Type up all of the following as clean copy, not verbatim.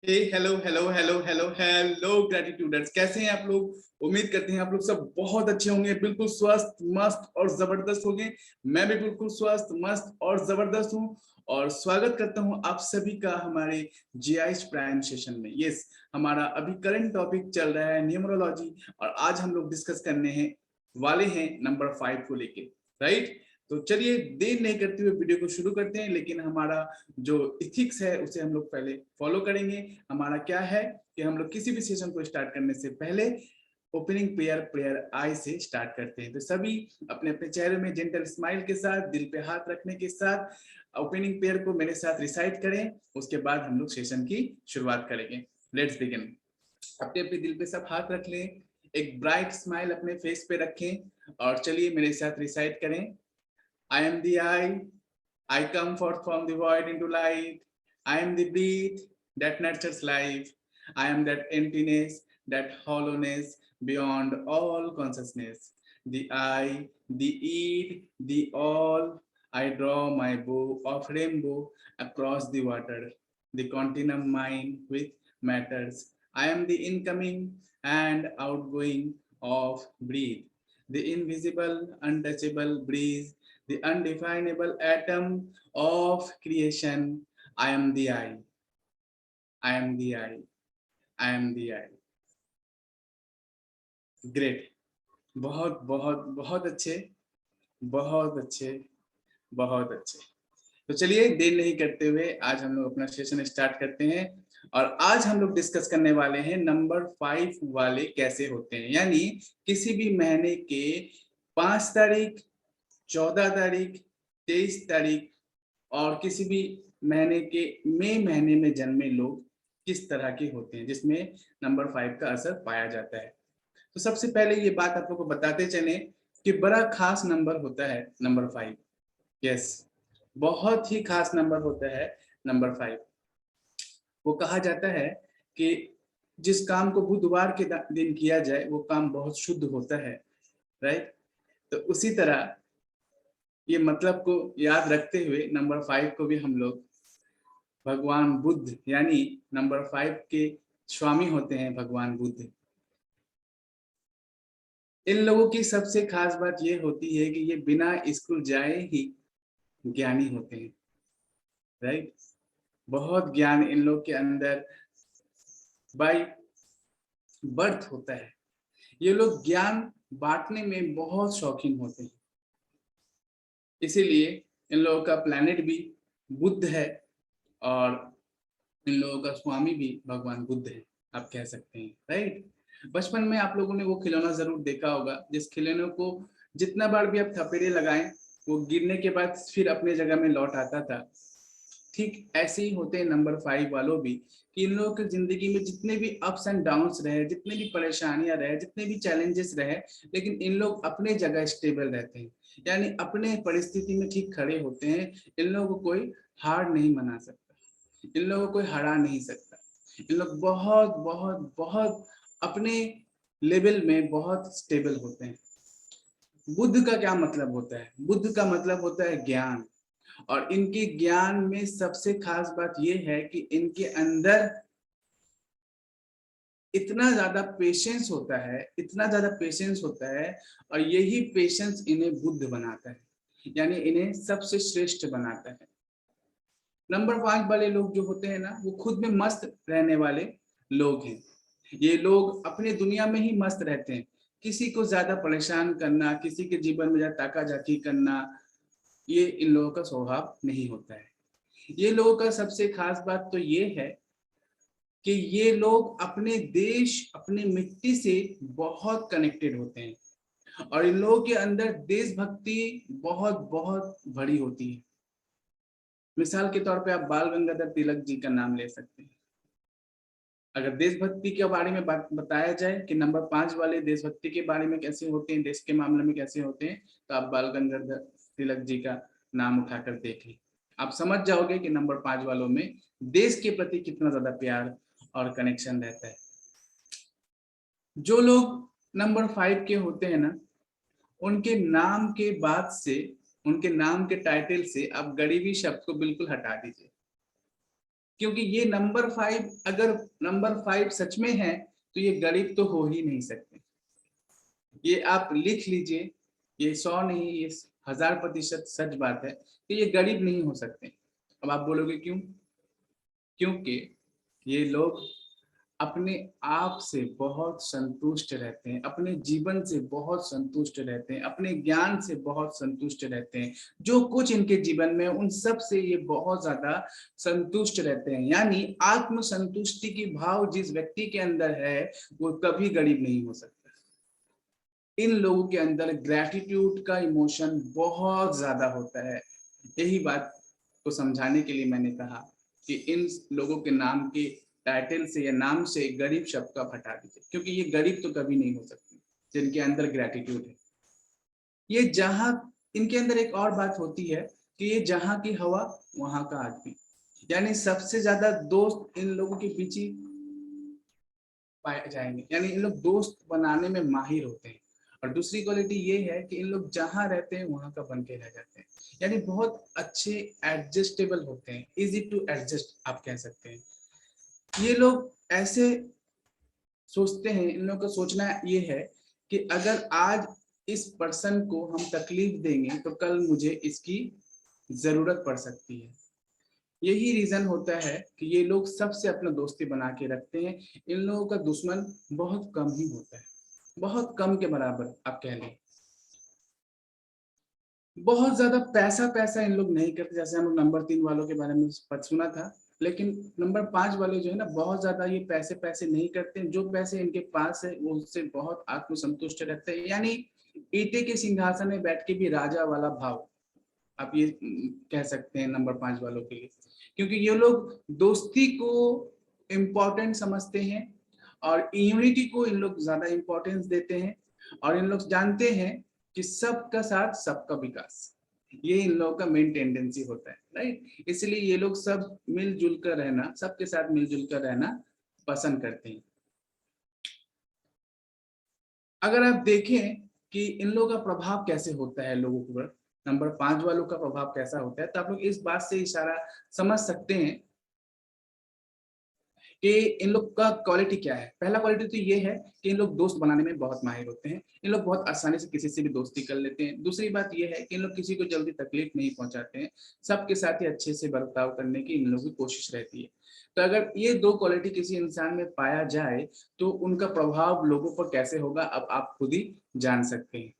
हे hello hello hello hello hello gratituders, कैसे हैं आप लोग। उम्मीद करते हैं आप लोग सब बहुत अच्छे होंगे, बिल्कुल स्वस्थ मस्त और जबरदस्त होंगे। मैं भी बिल्कुल स्वस्थ मस्त और जबरदस्त हूँ और स्वागत करता हूँ आप सभी का हमारे जीआईएस प्राइम सेशन में। यस, हमारा अभी करंट टॉपिक चल रहा है न्यूमरोलॉजी और आज हम लोग डिस्कस करने हैं वाले हैं नंबर 5 को लेके, राइट। तो चलिए देर नहीं करते हुए वीडियो को शुरू करते हैं, लेकिन हमारा जो इथिक्स है उसे हम लोग पहले फॉलो करेंगे। हमारा क्या है कि हम लोग किसी भी सेशन को स्टार्ट करने से पहले ओपनिंग प्रेयर आई से स्टार्ट करते हैं। तो सभी अपने अपने चेहरे में जेंटल स्माइल के साथ, दिल पे हाथ रखने के साथ ओपनिंग प्रेयर को मेरे साथ रिसाइट करें। उसके बाद हम लोग सेशन की शुरुआत करेंगे। Let's begin. अपने अपने दिल पे सब हाथ रख लें, एक ब्राइट स्माइल अपने फेस पे रखें और चलिए मेरे साथ रिसाइट करें। I am the I come forth from the void into light. I am the breath that nurtures life. I am that emptiness, that hollowness beyond all consciousness. The I, the id, the all. I draw my bow of rainbow across the water. The continuum mine with matters. I am the incoming and outgoing of breath. The invisible, untouchable breeze, the undefinable atom of creation. I am the I. I am the I. I am the I. Great. बहुत बहुत बहुत अच्छे, बहुत अच्छे, बहुत अच्छे। तो चलिए देर नहीं करते हुए आज हम लोग अपना सेशन स्टार्ट करते हैं और आज हम लोग डिस्कस करने वाले हैं नंबर 5 वाले कैसे होते हैं। यानी किसी भी महीने के 5 तारीख, 14 तारीख, 23 तारीख और किसी भी महीने के मई महीने में जन्मे लोग किस तरह के होते हैं जिसमें नंबर 5 का असर पाया जाता है। तो सबसे पहले ये बात आप लोग को बताते चले कि बड़ा खास नंबर होता है नंबर 5। यस, बहुत ही खास नंबर होता है नंबर 5। वो कहा जाता है कि जिस काम को बुधवार के दिन किया जाए वो काम बहुत शुद्ध होता है, राइट। तो उसी तरह ये मतलब को याद रखते हुए नंबर 5 को भी हम लोग भगवान बुद्ध यानी नंबर 5 के स्वामी होते हैं भगवान बुद्ध। इन लोगों की सबसे खास बात ये होती है कि ये बिना स्कूल जाए ही ज्ञानी होते हैं, राइट। बहुत ज्ञान इन लोग के अंदर बाय बर्थ होता है। ये लोग ज्ञान बांटने में बहुत शौकीन होते हैं, इसीलिए इन लोगों का प्लैनेट भी बुद्ध है और इन लोगों का स्वामी भी भगवान बुद्ध है, आप कह सकते हैं, राइट। बचपन में आप लोगों ने वो खिलौना जरूर देखा होगा जिस खिलौने को जितना बार भी आप थपेड़े लगाएं वो गिरने के बाद फिर अपने जगह में लौट आता था। ठीक ऐसे ही होते हैं नंबर 5 वालों भी कि इन लोगों की जिंदगी में जितने भी अप्स एंड डाउन्स रहे, जितने भी परेशानियां रहे, जितने भी चैलेंजेस रहे, लेकिन इन लोग अपने जगह स्टेबल रहते हैं, यानी अपने परिस्थिति में ठीक खड़े होते हैं। इन लोगों को कोई हार नहीं मना सकता, इन लोगों को कोई हरा नहीं सकता। इन लोग बहुत बहुत बहुत अपने लेवल में बहुत स्टेबल होते हैं। बुद्ध का क्या मतलब होता है? बुद्ध का मतलब होता है ज्ञान। और इनके ज्ञान में सबसे खास बात यह है कि इनके अंदर इतना ज्यादा पेशेंस होता है, इतना ज्यादा पेशेंस होता है और यही पेशेंस इन्हें बुद्ध बनाता है, यानी इन्हें सबसे श्रेष्ठ बनाता है। नंबर 5 वाले लोग जो होते हैं ना वो खुद में मस्त रहने वाले लोग हैं। ये लोग अपने दुनिया में ही मस्त रहते हैं। किसी को ज्यादा परेशान करना, किसी के जीवन में ज्यादा ताका-झाकी करना, ये इन लोगों का स्वभाव नहीं होता है। ये लोगों का सबसे खास बात तो ये है कि ये लोग अपने देश, अपनी मिट्टी से बहुत कनेक्टेड होते हैं और इन लोगों के अंदर देशभक्ति बहुत बहुत बड़ी होती है। मिसाल के तौर पे आप बाल गंगाधर तिलक जी का नाम ले सकते हैं। अगर देशभक्ति के बारे में बताया जाए कि नंबर 5 वाले देशभक्ति के बारे में कैसे होते हैं, देश के मामले में कैसे होते हैं, तो आप बाल गंगाधर तिलक जी का नाम उठाकर देख लें, आप समझ जाओगे कि नंबर 5 वालों में देश के प्रति कितना ज्यादा प्यार और कनेक्शन रहता है। जो लोग नंबर 5 के होते हैं ना, उनके नाम के बाद से, उनके नाम के टाइटल से आप गरीबी शब्द को बिल्कुल हटा दीजिए। क्योंकि ये नंबर 5, अगर नंबर 5 सच में है तो ये गरीब तो हो ही नहीं सकते। ये आप लिख लीजिए, ये 100 नहीं, ये 1000% सच बात है कि ये गरीब नहीं हो सकते। अब आप बोलोगे क्यों? क्योंकि ये लोग अपने आप से बहुत संतुष्ट रहते हैं, अपने जीवन से बहुत संतुष्ट रहते हैं, अपने ज्ञान से बहुत संतुष्ट रहते हैं। जो कुछ इनके जीवन में उन सब से ये बहुत ज्यादा संतुष्ट रहते हैं। यानी आत्म संतुष्टि की भाव जिस व्यक्ति के अंदर है वो कभी गरीब नहीं हो सकता। इन लोगों के अंदर ग्रैटिट्यूड का इमोशन बहुत ज्यादा होता है। यही बात को समझाने के लिए मैंने कहा कि इन लोगों के नाम के टाइटल से या नाम से गरीब शब्द का हटा दीजिए, क्योंकि ये गरीब तो कभी नहीं हो सकते जिनके अंदर ग्रैटिट्यूड है। ये जहां इनके अंदर एक और बात होती है कि ये जहां की हवा वहां का आदमी, यानी सबसे ज्यादा दोस्त इन लोगों के पीछे पाए जाएंगे। यानी इन लोग दोस्त बनाने में माहिर होते हैं। और दूसरी क्वालिटी ये है कि इन लोग जहां रहते हैं वहां का बन के रह जाते हैं। यानी बहुत अच्छे एडजस्टेबल होते हैं, इजी टू एडजस्ट आप कह सकते हैं। ये लोग ऐसे सोचते हैं, इन लोगों का सोचना ये है कि अगर आज इस पर्सन को हम तकलीफ देंगे तो कल मुझे इसकी जरूरत पड़ सकती है। यही रीजन होता है कि ये लोग सबसे अपना दोस्ती बना के रखते हैं। इन लोगों का दुश्मन बहुत कम ही होता है, बहुत कम के बराबर आप कह लें। बहुत ज्यादा पैसा पैसा इन लोग नहीं करते, जैसे हम लोग नंबर 3 वालों के बारे में सुना था। लेकिन नंबर 5 वाले जो है ना, बहुत ज्यादा ये पैसे पैसे नहीं करते। जो पैसे इनके पास है वो उससे बहुत आत्मसंतुष्ट रहते हैं। यानी ईटे के सिंहासन में बैठ के भी राजा वाला भाव आप ये कह सकते हैं नंबर 5 वालों के लिए। क्योंकि ये लोग दोस्ती को इम्पोर्टेंट समझते हैं और यूनिटी को इन लोग ज्यादा इम्पोर्टेंस देते हैं। और इन लोग जानते हैं कि सबका साथ सबका विकास, ये इन लोगों का मेन टेंडेंसी होता है, राइट। इसलिए ये लोग सब मिलजुल कर रहना, सबके साथ मिलजुल कर रहना पसंद करते हैं। अगर आप देखें कि इन लोगों का प्रभाव कैसे होता है लोगों पर, नंबर 5 वालों का प्रभाव कैसा होता है, तो आप लोग इस बात से इशारा समझ सकते हैं कि इन लोग का क्वालिटी क्या है। पहला क्वालिटी तो ये है कि इन लोग दोस्त बनाने में बहुत माहिर होते हैं। इन लोग बहुत आसानी से किसी से भी दोस्ती कर लेते हैं। दूसरी बात ये है कि इन लोग किसी को जल्दी तकलीफ नहीं पहुंचाते हैं, सबके साथ ही अच्छे से बर्ताव करने की इन लोगों की कोशिश रहती है। तो अगर ये दो क्वालिटी किसी इंसान में पाया जाए तो उनका प्रभाव लोगों पर कैसे होगा अब आप खुद ही जान सकते हैं।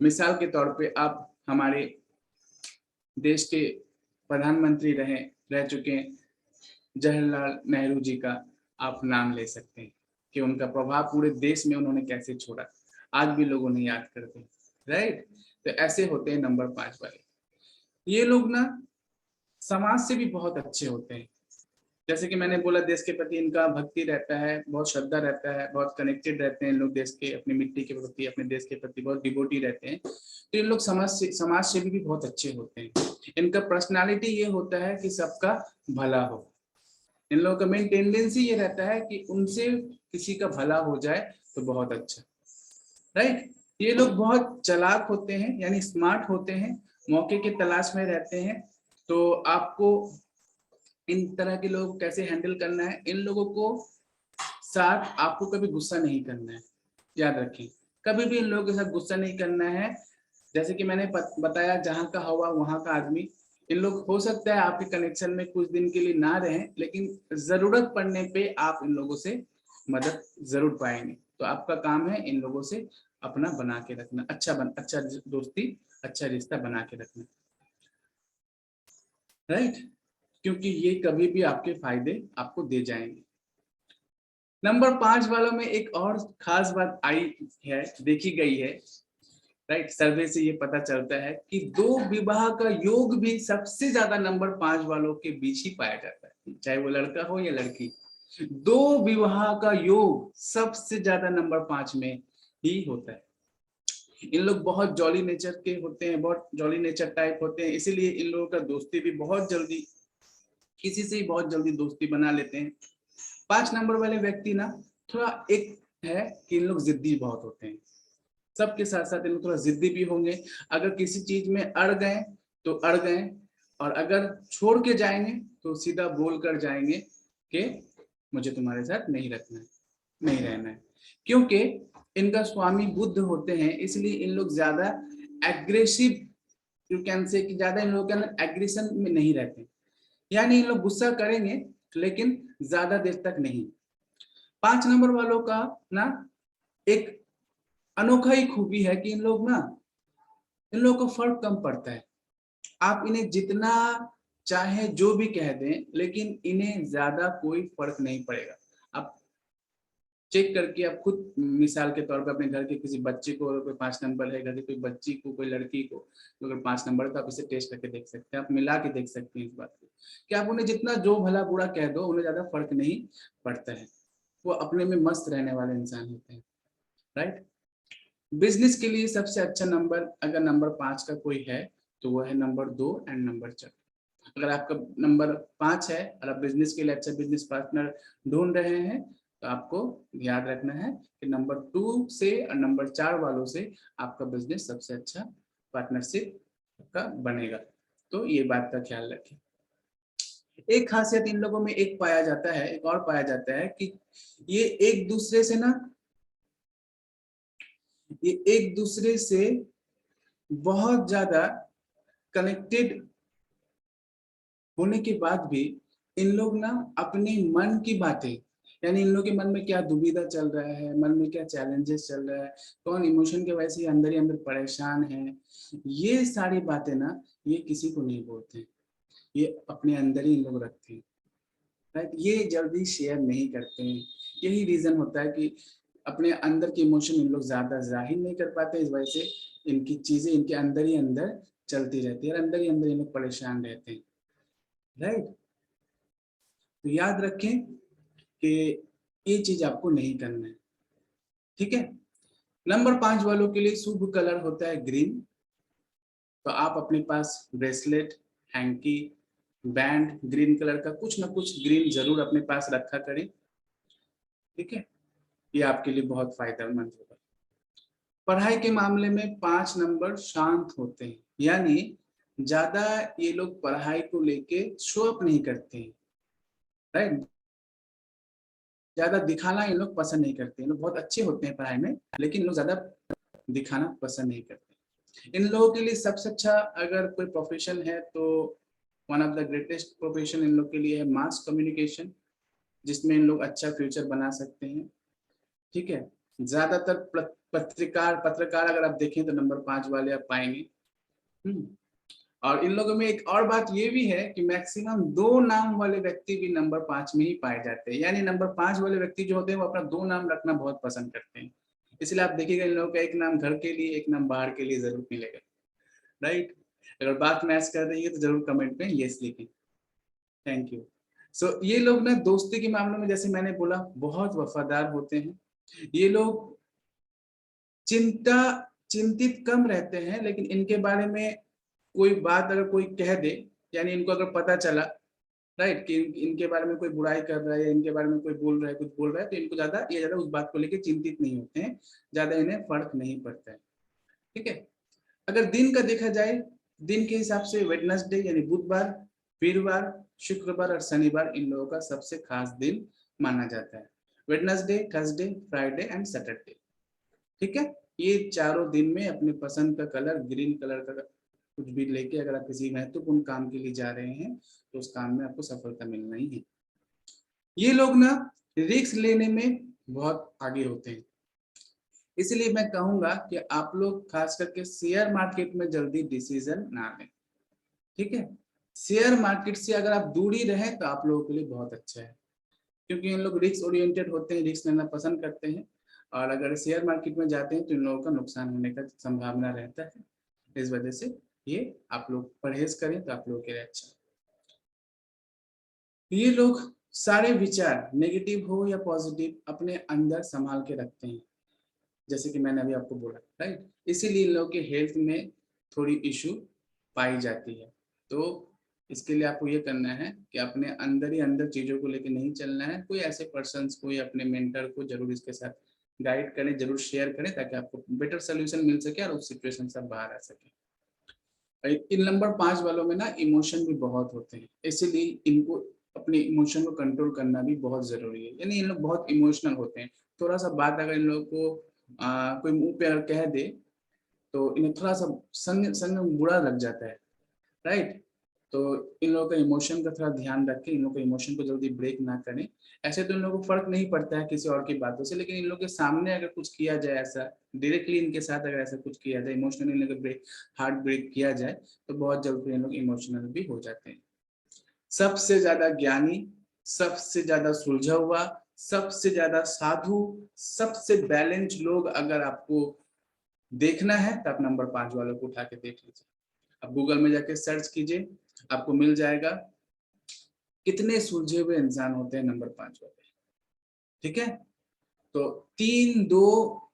मिसाल के तौर पे आप हमारे देश के प्रधानमंत्री रह चुके हैं जवाहरलाल नेहरू जी का आप नाम ले सकते हैं कि उनका प्रभाव पूरे देश में उन्होंने कैसे छोड़ा, आज भी लोग उन्हें याद करते हैं, राइट। तो ऐसे होते हैं नंबर 5 वाले। ये लोग ना समाज से भी बहुत अच्छे होते हैं। जैसे कि मैंने बोला, देश के प्रति इनका भक्ति रहता है, बहुत श्रद्धा रहता है, बहुत कनेक्टेड रहते हैं लोग देश के, अपनी मिट्टी के प्रति, अपने देश के प्रति बहुत डिवोटी रहते हैं। तो इन लोग समाज सेवी भी बहुत अच्छे होते हैं। इनका पर्सनालिटी ये होता है कि सबका भला हो। इन लोगों का मेन टेंडेंसी ये रहता है कि उनसे किसी का भला हो जाए तो बहुत अच्छा, राइट। ये लोग बहुत चालाक होते हैं, यानी स्मार्ट होते हैं, मौके की तलाश में रहते हैं। तो आपको इन तरह के लोग कैसे हैंडल करना है, इन लोगों को साथ आपको कभी गुस्सा नहीं करना है, याद रखें। कभी भी इन लोगों के साथ गुस्सा नहीं करना है। जैसे कि मैंने बताया, जहां का हवा वहां का आदमी। इन लोग हो सकता है आपके कनेक्शन में कुछ दिन के लिए ना रहें, लेकिन जरूरत पड़ने पे आप इन लोगों से मदद जरूर पाएंगे। तो आपका काम है इन लोगों से अपना बना के रखना, अच्छा दोस्ती, अच्छा रिश्ता बना के रखना, राइट। क्योंकि ये कभी भी आपके फायदे आपको दे जाएंगे। नंबर 5 वालों में एक और खास बात आई है, देखी गई है, राइट। सर्वे से ये पता चलता है कि 2 विवाह का योग भी सबसे ज्यादा नंबर 5 वालों के बीच ही पाया जाता है, चाहे वो लड़का हो या लड़की। 2 विवाह का योग सबसे ज्यादा नंबर 5 में ही होता है। इन लोग बहुत जॉली नेचर के होते हैं, बहुत जॉली नेचर टाइप होते हैं, इसीलिए इन लोगों का दोस्ती भी बहुत जल्दी, किसी से ही बहुत जल्दी दोस्ती बना लेते हैं। 5 नंबर वाले व्यक्ति ना थोड़ा एक है कि इन लोग जिद्दी बहुत होते हैं। सबके साथ साथ इन लोग थोड़ा जिद्दी भी होंगे। अगर किसी चीज में अड़ गए तो अड़ गए, और अगर छोड़ के जाएंगे तो सीधा बोल कर जाएंगे कि मुझे तुम्हारे साथ नहीं रखना है, नहीं रहना है। क्योंकि इनका स्वामी बुद्ध होते हैं, इसलिए इन लोग ज्यादा एग्रेसिव, यू कैन से कि ज्यादा इन लोगों के अंदर एग्रेशन में नहीं रहते, यानी इन लोग गुस्सा करेंगे लेकिन ज्यादा देर तक नहीं। 5 नंबर वालों का ना एक अनोखा ही खूबी है कि इन लोगों को फर्क कम पड़ता है। आप इन्हें जितना चाहे जो भी कह दें, लेकिन इन्हें ज्यादा कोई फर्क नहीं पड़ेगा। आप चेक करके आप खुद मिसाल के तौर पर अपने घर के किसी बच्चे को, अगर कोई 5 नंबर है, घर की कोई बच्ची को, कोई लड़की को तो अगर 5 नंबर का, आप इसे टेस्ट करके देख सकते हैं, आप मिला के देख सकते हैं इस बात को कि आप उन्हें जितना जो भला बुरा कह दो, उन्हें ज्यादा फर्क नहीं पड़ता है। वो अपने में मस्त रहने वाले इंसान होते हैं, राइट। बिजनेस के लिए सबसे अच्छा नंबर अगर नंबर 5 का कोई है तो वो है नंबर 2 एंड नंबर 4। अगर आपका नंबर 5 है और आप बिजनेस के लिए अच्छा बिजनेस पार्टनर ढूंढ रहे हैं तो आपको याद रखना है कि नंबर 2 से और नंबर 4 वालों से आपका बिजनेस सबसे अच्छा पार्टनरशिप का बनेगा। तो ये बात का ख्याल रखें। एक खासियत इन लोगों में एक पाया जाता है, एक और पाया जाता है कि ये एक दूसरे से ना, ये एक दूसरे से बहुत ज्यादा कनेक्टेड होने के बाद भी इन लोग ना अपने मन की बातें, यानी इन लोग के मन में क्या दुविधा चल रहा है, मन में क्या चैलेंजेस चल रहा है, कौन इमोशन के वजह से अंदर ही अंदर परेशान है, ये सारी बातें ना ये किसी को नहीं बोलते, ये अपने अंदर ही इन लोग रखते हैं, राइट। ये जल्दी शेयर नहीं करते हैं। यही रीजन होता है कि अपने अंदर के इमोशन इन लोग ज्यादा जाहिर नहीं कर पाते, इस वजह से इनकी चीजें इनके अंदर ही अंदर चलती रहती है और अंदर ही अंदर इन लोग परेशान रहते हैं, राइट। तो याद रखें कि ये चीज आपको नहीं करना है, ठीक है। नंबर 5 वालों के लिए शुभ कलर होता है ग्रीन। तो आप अपने पास bracelet, hanky, band green colour का कुछ ना कुछ ग्रीन जरूर अपने पास रखा करें, ठीक है। ये आपके लिए बहुत फायदेमंद होगा। पढ़ाई के मामले में 5 नंबर शांत होते हैं, यानी ज्यादा ये लोग पढ़ाई को लेके शो अप नहीं करते हैं, राइट। ज्यादा दिखाना इन लोग पसंद नहीं करते, इन लोग बहुत अच्छे होते हैं पढ़ाई में, लेकिन इन लोग ज्यादा दिखाना पसंद नहीं करते। इन लोगों के लिए सबसे अच्छा अगर कोई प्रोफेशन है तो one of the greatest profession in लोग के लिए है मास कम्युनिकेशन, जिसमें इन लोग अच्छा फ्यूचर बना सकते हैं, ठीक है। ज्यादातर पत्रकार पत्रकार अगर आप देखें तो नंबर 5 वाले आप पाएंगे। और इन लोगों में एक और बात ये भी है कि मैक्सिमम 2 नाम वाले व्यक्ति भी नंबर 5 में ही पाए जाते हैं, यानी नंबर 5 वाले व्यक्ति जो होते हैं वो अपना 2 नाम रखना बहुत पसंद करते हैं। इसलिए आप देखिएगा इन लोगों का एक नाम घर के लिए, एक नाम बाहर के लिए जरूर मिलेगा, राइट। अगर बात मैच कर रही है तो जरूर कमेंट में यस लिखें। Thank you. सो ये लोग ना दोस्ती के मामलों में जैसे मैंने बोला बहुत वफादार होते हैं। ये लोग चिंतित कम रहते हैं, लेकिन इनके बारे में कोई बात अगर कोई कह दे, यानी इनको अगर पता चला, राइट, कि इनके बारे में कोई बुराई कर रहा है या इनके बारे में कोई बोल रहा है, कुछ बोल रहा है, तो इनको ज्यादा उस बात को लेकर चिंतित नहीं होते हैं, ज्यादा इन्हें फर्क नहीं पड़ता है, ठीक है। अगर दिन का देखा जाए, दिन के हिसाब से वेडनेसडे यानी बुधवार, वीरवार, शुक्रवार और शनिवार इन लोगों का सबसे खास दिन माना जाता है। Wednesday, Thursday, Friday and Saturday, ठीक है। ये चारों दिन में अपने पसंद का कलर ग्रीन कलर का कुछ भी लेके अगर आप किसी महत्वपूर्ण काम के लिए जा रहे हैं तो उस काम में आपको सफलता मिलना ही है। ये लोग ना रिस्क लेने में बहुत आगे होते हैं, इसलिए मैं कहूंगा कि आप लोग खास करके शेयर मार्केट में जल्दी डिसीजन ना लें, ठीक है। शेयर मार्केट से अगर आप दूरी रहें तो आप लोगों के लिए बहुत अच्छा है, क्योंकि इन लोग रिस्क ओरिएंटेड होते हैं, रिस्क लेना पसंद करते हैं, और अगर शेयर मार्केट में जाते हैं तो इन लोगों का नुकसान होने का संभावना रहता है। इस वजह से ये आप लोग परहेज करें तो आप लोगों के लिए अच्छा। ये लोग सारे विचार नेगेटिव हो या पॉजिटिव अपने अंदर संभाल के रखते हैं, जैसे कि मैंने अभी आपको बोला, राइट। इसीलिए इन लोगों के हेल्थ में थोड़ी इशू पाई जाती है। तो इसके लिए आपको ये करना है कि अपने अंदर ही अंदर चीजों को लेकर नहीं चलना है, कोई ऐसे पर्सन को या अपने मेंटर को जरूर इसके साथ गाइड करें, जरूर शेयर करें, ताकि आपको बेटर सोल्यूशन मिल सके और उस सिचुएशन से बाहर आ सके। इन नंबर 5 वालों में ना इमोशन भी बहुत होते हैं, इसीलिए इनको अपने इमोशन को कंट्रोल करना भी बहुत जरूरी है। यानी इन लोग बहुत इमोशनल होते हैं। थोड़ा सा बात अगर इन लोगों को कोई मुंह पे अगर कह दे तो इन्हें थोड़ा सा संग संग बुरा लग जाता है, राइट। तो इन लोगों का इमोशन का थोड़ा ध्यान रखें, इन लोगों के इमोशन को जल्दी ब्रेक ना करें। ऐसे तो इन लोगों को फर्क नहीं पड़ता है किसी और की बातों से, लेकिन इन लोगों के सामने अगर कुछ किया जाए ऐसा डायरेक्टली इनके साथ अगर ऐसा कुछ किया जाए, इमोशनली इन लोग ब्रेक हार्ट ब्रेक किया जाए तो बहुत जल्दी इन लोग इमोशनल भी हो जाते हैं। सबसे ज्यादा ज्ञानी, सबसे ज्यादा सुलझा हुआ, सबसे ज्यादा साधु, सबसे बैलेंस लोग अगर आपको देखना है तो आप नंबर 5 वालों को उठा के देख लीजिए। अब गूगल में जाके सर्च कीजिए, आपको मिल जाएगा कितने सुलझे हुए इंसान होते हैं नंबर 5 वाले। ठीक है, तो 3-2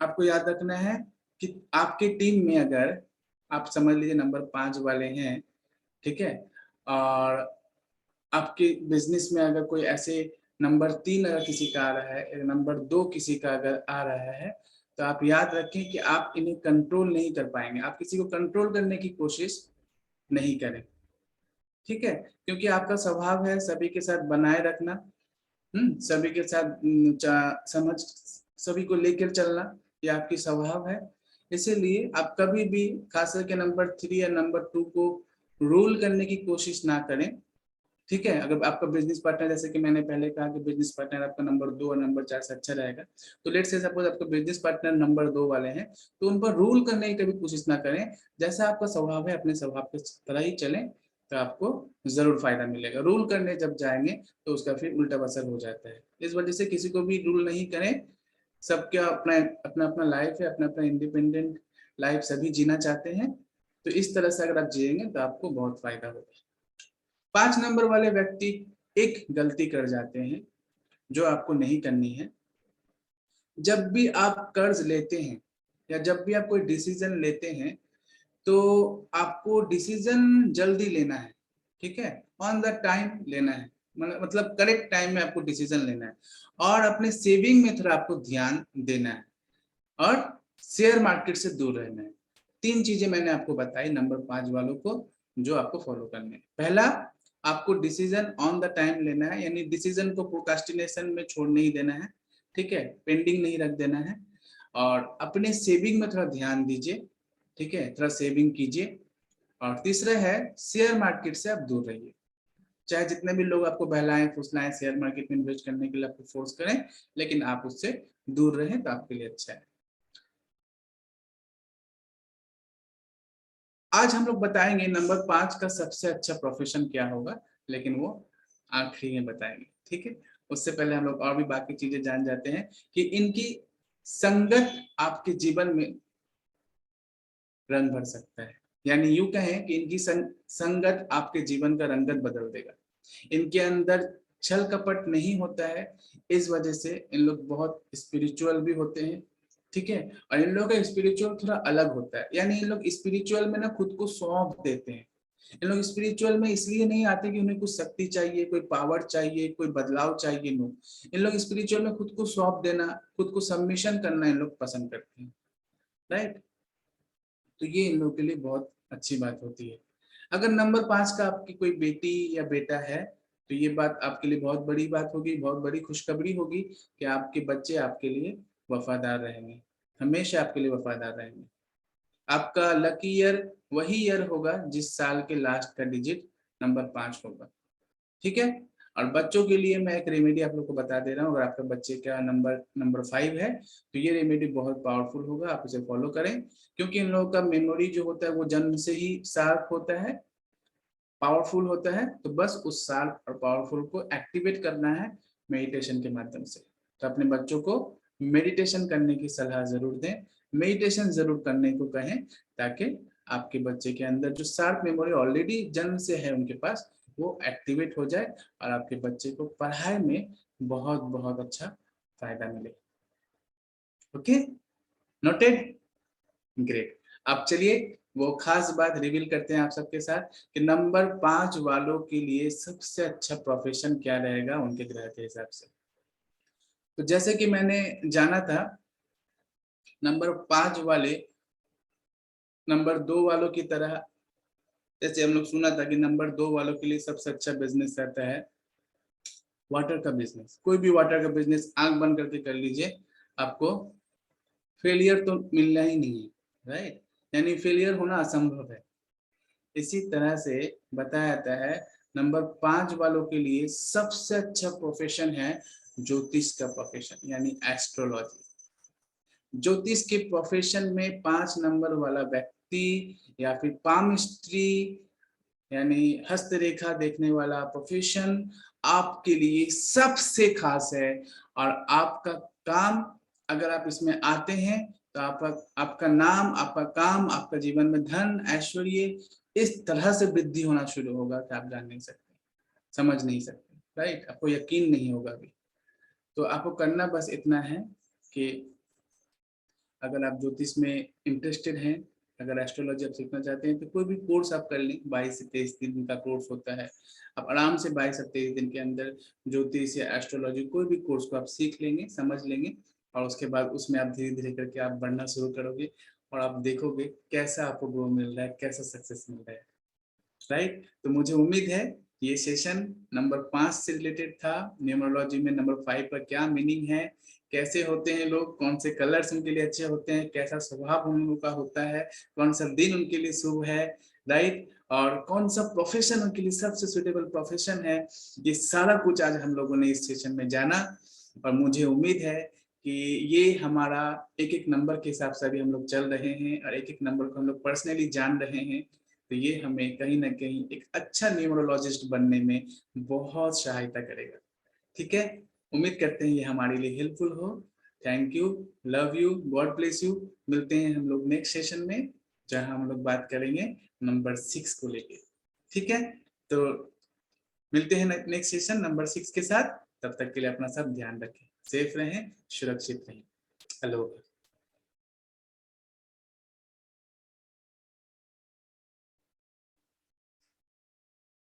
आपको याद रखना है कि आपकी टीम में अगर आप समझ लीजिए नंबर 5 वाले हैं, ठीक है, और आपके बिजनेस में अगर कोई ऐसे नंबर 3 अगर किसी का आ रहा है, नंबर 2 किसी का अगर आ रहा है, तो आप याद रखें कि आप इन्हें कंट्रोल नहीं कर पाएंगे। आप किसी को कंट्रोल करने की कोशिश नहीं करें, ठीक है, क्योंकि आपका स्वभाव है सभी के साथ बनाए रखना, सभी के साथ समझ, सभी को लेकर चलना, ये आपकी स्वभाव है। इसीलिए आप कभी भी खास करके नंबर 3 या नंबर 2 को रूल करने की कोशिश ना करें, ठीक है। अगर आपका बिजनेस पार्टनर, जैसे कि मैंने पहले कहा कि बिजनेस पार्टनर आपका नंबर 2 और नंबर 4 से अच्छा रहेगा, तो लेट से सपोज आपका बिजनेस पार्टनर नंबर 2 वाले हैं, तो उन पर रूल करने की कभी कोशिश ना करें। जैसा आपका स्वभाव है अपने स्वभाव के तरह ही चलें, तो आपको जरूर फायदा मिलेगा। रूल करने जब जाएंगे तो उसका फिर उल्टा असर हो जाता है। इस वजह से किसी को भी रूल नहीं करें। सबका अपना अपना अपना लाइफ है, अपना अपना इंडिपेंडेंट लाइफ सभी जीना चाहते हैं। तो इस तरह से अगर आप जिएंगे तो आपको बहुत फायदा होगा। 5 नंबर वाले व्यक्ति एक गलती कर जाते हैं जो आपको नहीं करनी है। जब भी आप कर्ज लेते हैं या जब भी आप कोई डिसीजन लेते हैं, तो आपको डिसीजन जल्दी लेना है, ठीक है, ऑन द टाइम लेना है, मतलब करेक्ट टाइम में आपको डिसीजन लेना है, और अपने सेविंग में थोड़ा आपको ध्यान देना है, और शेयर मार्केट से दूर रहना है। 3 चीजें मैंने आपको बताई नंबर 5 वालों को जो आपको फॉलो करने हैं। पहला, आपको डिसीजन ऑन द टाइम लेना है, यानी डिसीजन को प्रोक्रास्टिनेशन में छोड़ नहीं देना है, ठीक है, पेंडिंग नहीं रख देना है, और अपने सेविंग में थोड़ा ध्यान दीजिए, ठीक है, थोड़ा सेविंग कीजिए। और तीसरा है शेयर मार्केट से आप दूर रहिए। चाहे जितने भी लोग आपको बहलाएं फुसलाएं शेयर मार्केट में इन्वेस्ट करने के लिए आपको फोर्स करें, लेकिन आप उससे दूर रहें तो आपके लिए अच्छा है। आज हम लोग बताएंगे नंबर 5 का सबसे अच्छा प्रोफेशन क्या होगा, लेकिन वो आखिरी में बताएंगे, ठीक है। उससे पहले हम लोग और भी बाकी चीजें जान जाते हैं कि इनकी संगत आपके जीवन में रंग भर सकता है। यानी यूं कहें कि इनकी संगत आपके जीवन का रंगत बदल देगा। इनके अंदर छल कपट नहीं होता है, इस वजह से इन लोग बहुत स्पिरिचुअल भी होते हैं, ठीक है। और इन लोगों का स्पिरिचुअल थोड़ा अलग होता है, यानी इन लोग स्पिरिचुअल में ना खुद को सौंप देते हैं। इन लोग स्पिरिचुअल में इसलिए नहीं आते कि उन्हें कुछ शक्ति चाहिए, कोई पावर चाहिए, कोई बदलाव चाहिए, नो। इन लोग स्पिरिचुअल में खुद को सौंप देना, खुद को सबमिशन करना इन लोग पसंद करते हैं, राइट। तो ये इन लोगों के लिए बहुत अच्छी बात होती है। अगर नंबर 5 का आपकी कोई बेटी या बेटा है, तो ये बात आपके लिए बहुत बड़ी बात होगी, बहुत बड़ी खुशखबरी होगी कि आपके बच्चे आपके लिए वफादार रहेंगे, हमेशा आपके लिए वफादार रहेंगे। आपका लकी ईयर वही ईयर होगा जिस साल के लास्ट का डिजिट नंबर 5 होगा, ठीक है। और बच्चों के लिए मैं एक रेमेडी आप लोग को बता दे रहा हूँ। अगर आपका बच्चे का नंबर 5 है तो ये रेमेडी बहुत पावरफुल होगा, आप इसे फॉलो करें। क्योंकि इन लोगों का मेमोरी जो होता है वो जन्म से ही शार्प होता है, पावरफुल होता है। तो बस उस शार्प और पावरफुल को एक्टिवेट करना है मेडिटेशन के माध्यम से। तो अपने बच्चों को मेडिटेशन करने की सलाह जरूर दें, मेडिटेशन जरूर करने को कहें, ताकि आपके बच्चे के अंदर जो शार्प मेमोरी ऑलरेडी जन्म से है उनके पास, वो एक्टिवेट हो जाए और आपके बच्चे को पढ़ाई में बहुत बहुत अच्छा फायदा मिले। Okay, noted, great. अब चलिए वो खास बात रिवील करते हैं आप सबके साथ कि नंबर 5 वालों के लिए सबसे अच्छा प्रोफेशन क्या रहेगा उनके ग्रह के हिसाब से। तो जैसे कि मैंने जाना था, नंबर 5 वाले नंबर 2 वालों की तरह, जैसे हम लोग सुना था कि नंबर 2 वालों के लिए सबसे अच्छा बिजनेस रहता है वाटर का बिजनेस। कोई भी वाटर का बिजनेस आंख बंद करके कर लीजिए, आपको फेलियर तो मिलना ही नहीं है, राइट। यानी फेलियर होना असंभव है। इसी तरह से बताया जाता है नंबर 5 वालों के लिए सबसे अच्छा प्रोफेशन है ज्योतिष का प्रोफेशन, यानी एस्ट्रोलॉजी। ज्योतिष के प्रोफेशन में 5 नंबर वाला व्यक्ति या फिर पामस्ट्री यानी हस्तरेखा देखने वाला प्रोफेशन आपके लिए सबसे खास है। और आपका काम, अगर आप इसमें आते हैं तो आपका नाम, आपका काम, आपका जीवन में धन ऐश्वर्य इस तरह से वृद्धि होना शुरू होगा कि आप जान नहीं सकते, समझ नहीं सकते, राइट। आपको यकीन नहीं होगा भी। तो आपको करना बस इतना है कि अगर आप ज्योतिष में इंटरेस्टेड हैं, अगर एस्ट्रोलॉजी आप सीखना चाहते हैं तो कोई भी कोर्स आप कर लें। 22 से 23 दिन का कोर्स होता है। आप आराम से 22 से 23 दिन के अंदर ज्योतिष या एस्ट्रोलॉजी कोई भी कोर्स को आप सीख लेंगे, समझ लेंगे, और उसके बाद उसमें आप धीरे धीरे करके आप बढ़ना शुरू करोगे और आप देखोगे कैसा आपको ग्रो मिल रहा है, कैसा सक्सेस मिल रहा है, राइट। तो मुझे उम्मीद है ये सेशन नंबर 5 से रिलेटेड था। न्यूमरोलॉजी में नंबर 5 का क्या मीनिंग है, कैसे होते हैं लोग, कौन से कलर्स उनके लिए अच्छे होते हैं, कैसा स्वभाव उन लोगों का होता है, कौन सा दिन उनके लिए शुभ है, राइट, और कौन सा प्रोफेशन उनके लिए सबसे सुटेबल प्रोफेशन है। ये सारा कुछ आज हम लोगों ने इस सेशन में जाना। और मुझे उम्मीद है कि ये हमारा एक एक नंबर के हिसाब से अभी हम लोग चल रहे हैं और एक एक नंबर को हम लोग पर्सनली जान रहे हैं। तो ये हमें कहीं ना कहीं एक अच्छा न्यूमरोलॉजिस्ट बनने में बहुत सहायता करेगा। ठीक है, उम्मीद करते हैं ये हमारे लिए हेल्पफुल हो। Thank you, love you, God bless you. मिलते हैं हम लोग नेक्स्ट सेशन में, जहां हम लोग बात करेंगे नंबर 6 को लेके। ठीक है, तो मिलते हैं नेक्स्ट सेशन नंबर 6 के साथ। तब तक के लिए अपना सब ध्यान रखें, सेफ रहें, सुरक्षित रहें। हेलो।